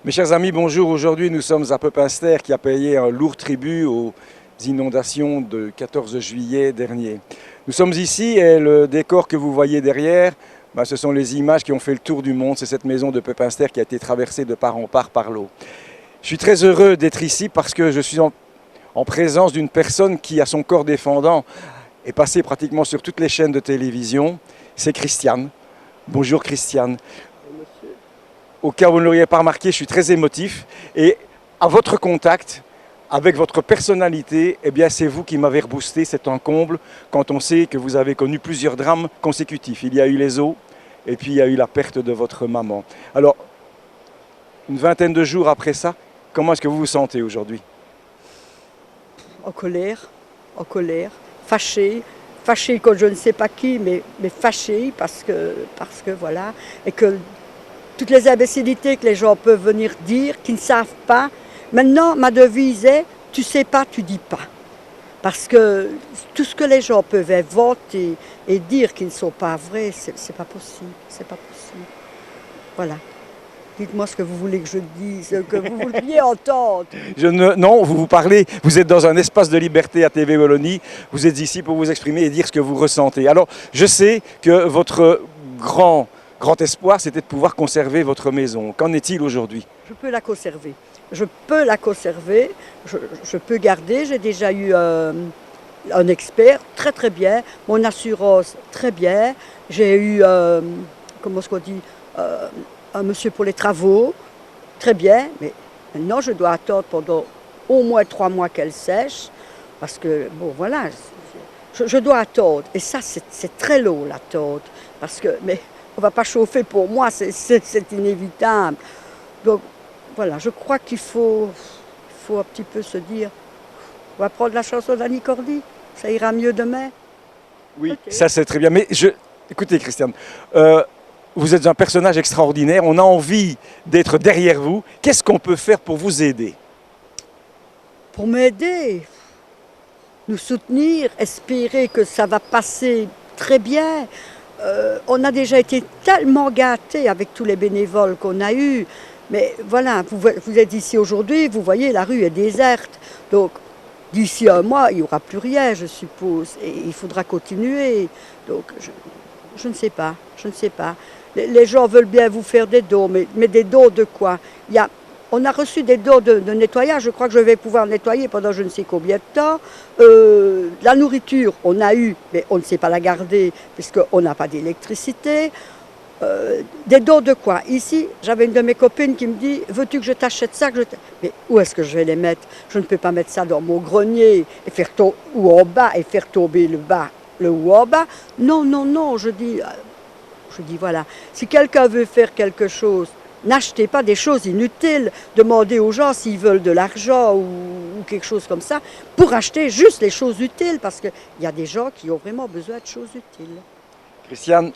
Mes chers amis, bonjour. Aujourd'hui, nous sommes à Pepinster qui a payé un lourd tribut aux inondations de 14 juillet dernier. Nous sommes ici et le décor que vous voyez derrière, ce sont les images qui ont fait le tour du monde. C'est cette maison de Pepinster qui a été traversée de part en part par l'eau. Je suis très heureux d'être ici parce que je suis en présence d'une personne qui, à son corps défendant, est passée pratiquement sur toutes les chaînes de télévision. C'est Christiane. Bonjour Christiane. Au cas où vous ne l'auriez pas remarqué, je suis très émotif. Et à votre contact, avec votre personnalité, eh bien, c'est vous qui m'avez reboosté. C'est un comble quand on sait que vous avez connu plusieurs drames consécutifs. Il y a eu les eaux et puis il y a eu la perte de votre maman. Alors, une vingtaine de jours après ça, comment est-ce que vous vous sentez aujourd'hui? En colère, fâché contre je ne sais pas qui, mais fâché parce que voilà, et que toutes les imbécilités que les gens peuvent venir dire, qui ne savent pas. Maintenant, ma devise est, tu sais pas, tu dis pas. Parce que tout ce que les gens peuvent inventer et dire qui ne sont pas vrais, c'est pas possible, c'est pas possible. Voilà. Dites-moi ce que vous voulez que je dise, que vous vouliez entendre. Non, vous parlez, vous êtes dans un espace de liberté à TV Wallonie, vous êtes ici pour vous exprimer et dire ce que vous ressentez. Alors, je sais que votre grand espoir, c'était de pouvoir conserver votre maison. Qu'en est-il aujourd'hui? Je peux la conserver. Je peux garder. J'ai déjà eu un expert, très bien. Mon assurance, très bien. J'ai eu, comment est-ce qu'on dit, un monsieur pour les travaux, très bien. Mais maintenant, je dois attendre pendant au moins 3 mois qu'elle sèche. Parce que, bon, voilà, je dois attendre. Et ça, c'est très long, l'attente. Parce que, mais on ne va pas chauffer pour moi, c'est inévitable. Donc, voilà, je crois qu'il faut un petit peu se dire, on va prendre la chanson d'Annie Cordy, ça ira mieux demain. Oui, okay. Ça c'est très bien. Mais écoutez Christiane, vous êtes un personnage extraordinaire, on a envie d'être derrière vous. Qu'est-ce qu'on peut faire pour vous aider? Pour m'aider, nous soutenir, espérer que ça va passer très bien. On a déjà été tellement gâtés avec tous les bénévoles qu'on a eus. Mais voilà, vous êtes ici aujourd'hui, vous voyez, la rue est déserte. Donc, d'ici un mois, il n'y aura plus rien, je suppose. Et il faudra continuer. Donc, je ne sais pas, Les gens veulent bien vous faire des dons, mais des dons de quoi? On a reçu des dons de nettoyage, je crois que je vais pouvoir nettoyer pendant je ne sais combien de temps. La nourriture, on a eu, mais on ne sait pas la garder, puisqu'on n'a pas d'électricité. Des dons de quoi? Ici, j'avais une de mes copines qui me dit « Veux-tu que je t'achète ça ?» Mais où est-ce que je vais les mettre? Je ne peux pas mettre ça dans mon grenier ou en bas et faire tomber le haut en bas. Non, je dis voilà, si quelqu'un veut faire quelque chose, n'achetez pas des choses inutiles. Demandez aux gens s'ils veulent de l'argent ou quelque chose comme ça pour acheter juste les choses utiles parce qu'il y a des gens qui ont vraiment besoin de choses utiles. Christiane,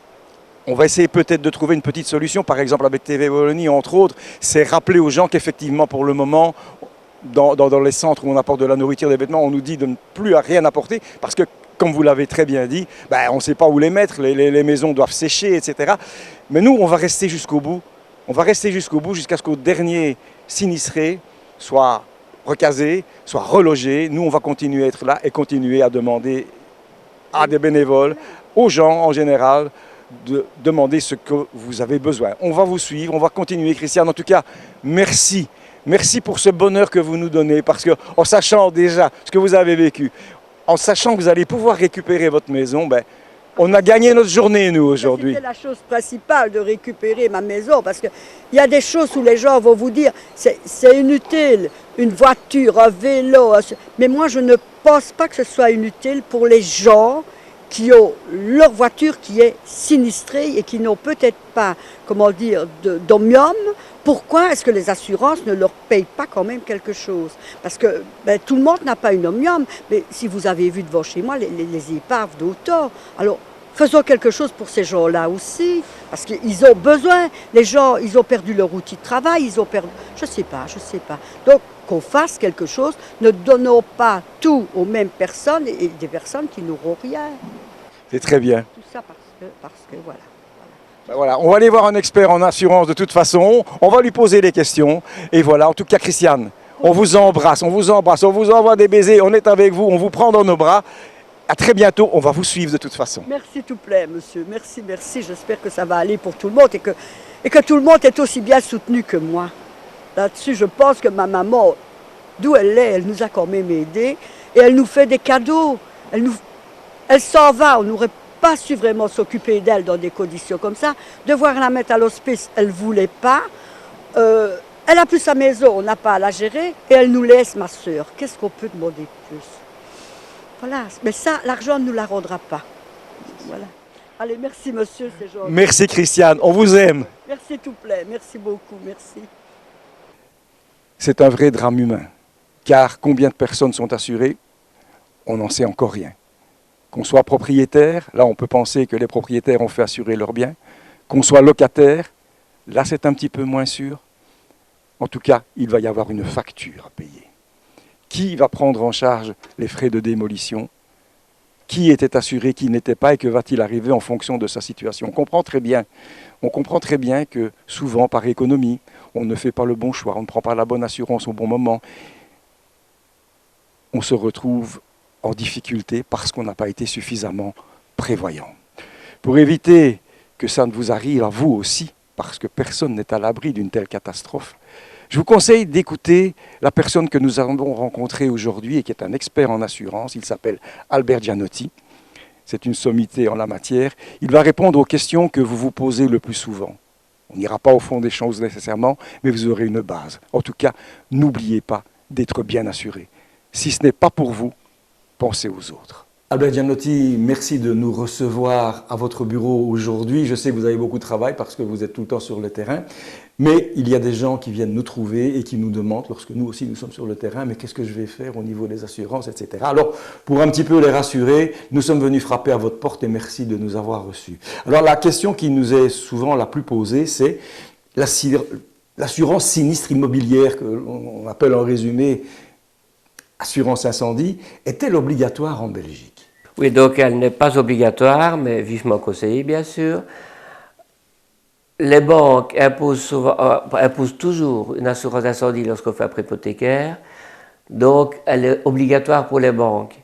on va essayer peut-être de trouver une petite solution, par exemple avec TV Wallonie, entre autres, c'est rappeler aux gens qu'effectivement pour le moment, dans les centres où on apporte de la nourriture, des vêtements, on nous dit de ne plus rien apporter parce que, comme vous l'avez très bien dit, on ne sait pas où les mettre, les maisons doivent sécher, etc. Mais nous, on va rester jusqu'au bout. On va rester jusqu'au bout, jusqu'à ce qu'au dernier sinistré soit recasé, soit relogé. Nous, on va continuer à être là et continuer à demander à des bénévoles, aux gens en général, de demander ce que vous avez besoin. On va vous suivre, on va continuer. Christiane, en tout cas, merci. Merci pour ce bonheur que vous nous donnez, parce qu'en sachant déjà ce que vous avez vécu, en sachant que vous allez pouvoir récupérer votre maison, on a gagné notre journée, nous, aujourd'hui. C'est la chose principale de récupérer ma maison, parce qu'il y a des choses où les gens vont vous dire c'est inutile, une voiture, un vélo, mais moi je ne pense pas que ce soit inutile pour les gens qui ont leur voiture qui est sinistrée et qui n'ont peut-être pas, comment dire, d'omium. Pourquoi est-ce que les assurances ne leur payent pas quand même quelque chose? Parce que tout le monde n'a pas une omium, mais si vous avez vu devant chez moi les épaves d'auto, alors faisons quelque chose pour ces gens-là aussi, parce qu'ils ont besoin. Les gens, ils ont perdu leur outil de travail, ils ont perdu... Je sais pas. Donc, qu'on fasse quelque chose, ne donnons pas tout aux mêmes personnes et des personnes qui n'auront rien. C'est très bien. Tout ça parce que voilà. Ben voilà, on va aller voir un expert en assurance de toute façon, on va lui poser les questions. Et voilà, en tout cas, Christiane, on vous embrasse, on vous embrasse, on vous envoie des baisers, on est avec vous, on vous prend dans nos bras. À très bientôt, on va vous suivre de toute façon. Merci tout plaît, monsieur. Merci, merci. J'espère que ça va aller pour tout le monde et que tout le monde est aussi bien soutenu que moi. Là-dessus, je pense que ma maman, d'où elle est, elle nous a quand même aidés et elle nous fait des cadeaux. Elle s'en va, on n'aurait pas su vraiment s'occuper d'elle dans des conditions comme ça. Devoir la mettre à l'hospice, elle ne voulait pas. Elle a plus sa maison, on n'a pas à la gérer et elle nous laisse, ma soeur. Qu'est-ce qu'on peut demander de plus? Voilà, mais ça, l'argent ne nous la rendra pas. Voilà. Allez, merci monsieur, c'est gentil. Merci Christiane, on vous aime. Merci tout plaît, merci beaucoup, merci. C'est un vrai drame humain, car combien de personnes sont assurées? On n'en sait encore rien. Qu'on soit propriétaire, là on peut penser que les propriétaires ont fait assurer leurs biens. Qu'on soit locataire, là c'est un petit peu moins sûr. En tout cas, il va y avoir une facture à payer. Qui va prendre en charge les frais de démolition? Qui était assuré, qui n'était pas, et que va-t-il arriver en fonction de sa situation? On comprend très bien que souvent, par économie, on ne fait pas le bon choix, on ne prend pas la bonne assurance au bon moment. On se retrouve en difficulté parce qu'on n'a pas été suffisamment prévoyant. Pour éviter que ça ne vous arrive à vous aussi, parce que personne n'est à l'abri d'une telle catastrophe, je vous conseille d'écouter la personne que nous avons rencontrée aujourd'hui et qui est un expert en assurance. Il s'appelle Albert Gianotti. C'est une sommité en la matière. Il va répondre aux questions que vous vous posez le plus souvent. On n'ira pas au fond des choses nécessairement, mais vous aurez une base. En tout cas, n'oubliez pas d'être bien assuré. Si ce n'est pas pour vous, pensez aux autres. Albert Gianotti, merci de nous recevoir à votre bureau aujourd'hui. Je sais que vous avez beaucoup de travail parce que vous êtes tout le temps sur le terrain. Mais il y a des gens qui viennent nous trouver et qui nous demandent, lorsque nous aussi nous sommes sur le terrain, mais qu'est-ce que je vais faire au niveau des assurances, etc. Alors, pour un petit peu les rassurer, nous sommes venus frapper à votre porte et merci de nous avoir reçus. Alors, la question qui nous est souvent la plus posée, c'est l'assurance sinistre immobilière, que l'on appelle en résumé assurance incendie, est-elle obligatoire en Belgique? Oui, donc elle n'est pas obligatoire, mais vivement conseillée, bien sûr. Les banques imposent toujours une assurance incendie lorsqu'on fait un prêt hypothécaire, donc elle est obligatoire pour les banques.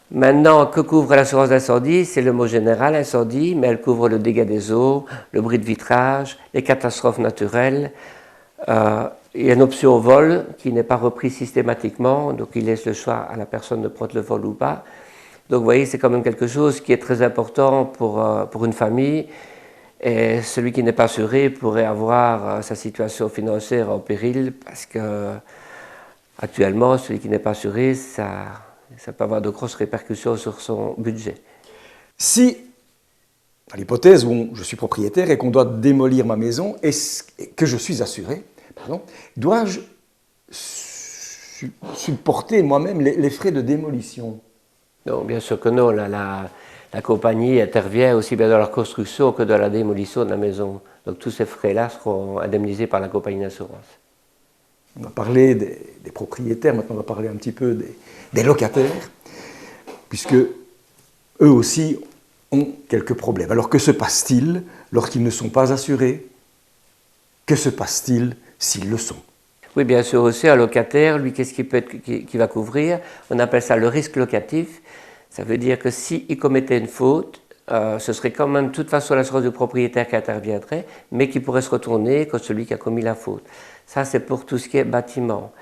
Maintenant, que couvre l'assurance incendie? C'est le mot général, incendie, mais elle couvre le dégât des eaux, le bris de vitrage, les catastrophes naturelles. Il y a une option vol qui n'est pas reprise systématiquement, donc il laisse le choix à la personne de prendre le vol ou pas. Donc vous voyez, c'est quand même quelque chose qui est très important pour une famille. Et celui qui n'est pas assuré pourrait avoir sa situation financière en péril parce que actuellement, celui qui n'est pas assuré, ça peut avoir de grosses répercussions sur son budget. Si, dans l'hypothèse où je suis propriétaire et qu'on doit démolir ma maison et que je suis assuré, dois-je supporter moi-même les frais de démolition? Non, bien sûr que non. La compagnie intervient aussi bien dans la construction que dans la démolition de la maison. Donc tous ces frais-là seront indemnisés par la compagnie d'assurance. On va parler des propriétaires, maintenant on va parler un petit peu des locataires, puisque eux aussi ont quelques problèmes. Alors que se passe-t-il lorsqu'ils ne sont pas assurés? Que se passe-t-il s'ils le sont? Oui, bien sûr aussi, un locataire, lui, qu'est-ce qu'il va couvrir? On appelle ça le risque locatif. Ça veut dire que s'il commettait une faute, ce serait quand même de toute façon l'assurance du propriétaire qui interviendrait, mais qui pourrait se retourner contre celui qui a commis la faute. Ça, c'est pour tout ce qui est bâtiment.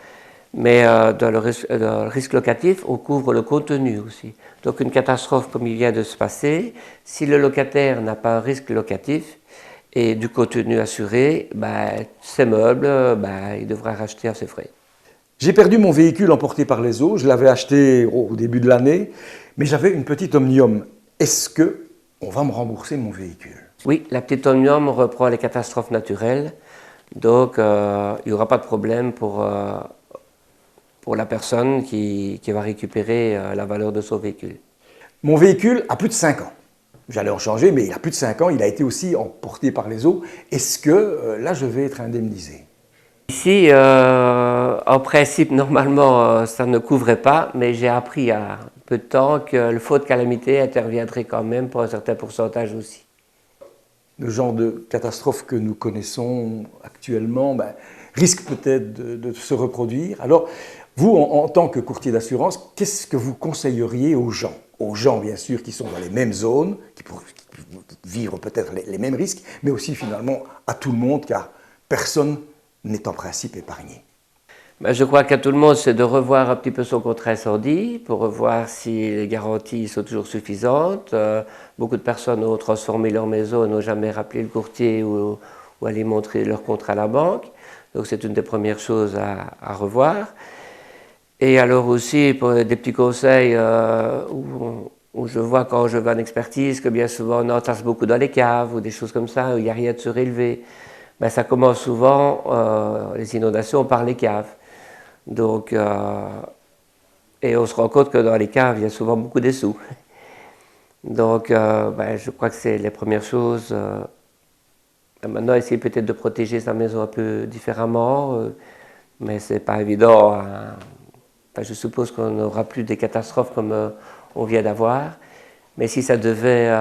Mais dans le risque locatif, on couvre le contenu aussi. Donc une catastrophe comme il vient de se passer, si le locataire n'a pas un risque locatif et du contenu assuré, ses meubles, il devra racheter à ses frais. J'ai perdu mon véhicule emporté par les eaux, je l'avais acheté au début de l'année, mais j'avais une petite Omnium. Est-ce qu'on va me rembourser mon véhicule? Oui, la petite Omnium reprend les catastrophes naturelles, donc il n'y aura pas de problème pour la personne qui va récupérer la valeur de son véhicule. Mon véhicule a plus de 5 ans. J'allais en changer, mais il a plus de 5 ans, il a été aussi emporté par les eaux. Est-ce que là, je vais être indemnisé? Ici, en principe, normalement, ça ne couvrait pas, mais j'ai appris il y a peu de temps que le faux de calamité interviendrait quand même pour un certain pourcentage aussi. le genre de catastrophe que nous connaissons actuellement risque peut-être de se reproduire. Alors, vous, en tant que courtier d'assurance, qu'est-ce que vous conseilleriez aux gens? Aux gens, bien sûr, qui sont dans les mêmes zones, qui peuvent vivre peut-être les mêmes risques, mais aussi finalement à tout le monde, car personne n'est en principe épargné. Je crois qu'à tout le monde, c'est de revoir un petit peu son contrat incendie pour revoir si les garanties sont toujours suffisantes. Beaucoup de personnes ont transformé leur maison, n'ont jamais rappelé le courtier ou aller montrer leur contrat à la banque. Donc c'est une des premières choses à revoir. Et alors aussi, pour des petits conseils où je vois quand je vais en expertise que bien souvent on entasse beaucoup dans les caves ou des choses comme ça, où il n'y a rien de surélevé. Ça commence souvent, les inondations, par les caves. Donc, et on se rend compte que dans les caves, il y a souvent beaucoup de sous. Donc, je crois que c'est les premières choses. Maintenant, essayer peut-être de protéger sa maison un peu différemment, mais ce n'est pas évident. Je suppose qu'on n'aura plus des catastrophes comme on vient d'avoir. Mais si ça devait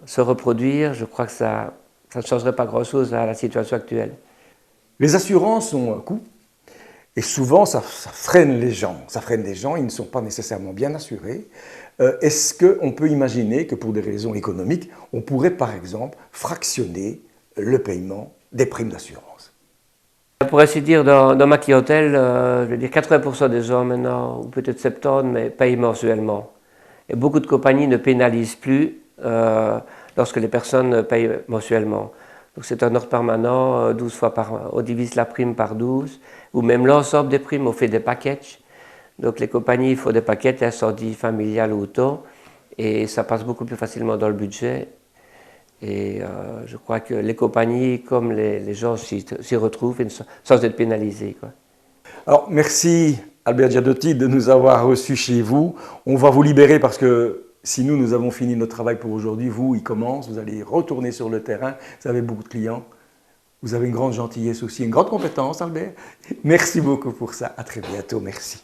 se reproduire, je crois que ça ne changerait pas grand-chose à la situation actuelle. Les assurances ont un coût. Et souvent, ça freine les gens. Ça freine les gens, ils ne sont pas nécessairement bien assurés. Est-ce qu'on peut imaginer que pour des raisons économiques, on pourrait par exemple fractionner le paiement des primes d'assurance? Pour ainsi dire, dans ma clientèle, je veux dire 80% des gens maintenant, ou peut-être 70%, mais payent mensuellement. Et beaucoup de compagnies ne pénalisent plus lorsque les personnes payent mensuellement. Donc c'est un ordre permanent, 12 fois on divise la prime par 12, ou même l'ensemble des primes, on fait des packages. Donc les compagnies font des packages, incendie familial ou auto, et ça passe beaucoup plus facilement dans le budget. Et je crois que les compagnies, comme les gens s'y retrouvent sans être pénalisés, quoi. Alors merci Albert Giadotti de nous avoir reçus chez vous. On va vous libérer parce que si nous avons fini notre travail pour aujourd'hui, vous, il commence, vous allez retourner sur le terrain, vous avez beaucoup de clients, vous avez une grande gentillesse aussi, une grande compétence, Albert. Merci beaucoup pour ça, à très bientôt, merci.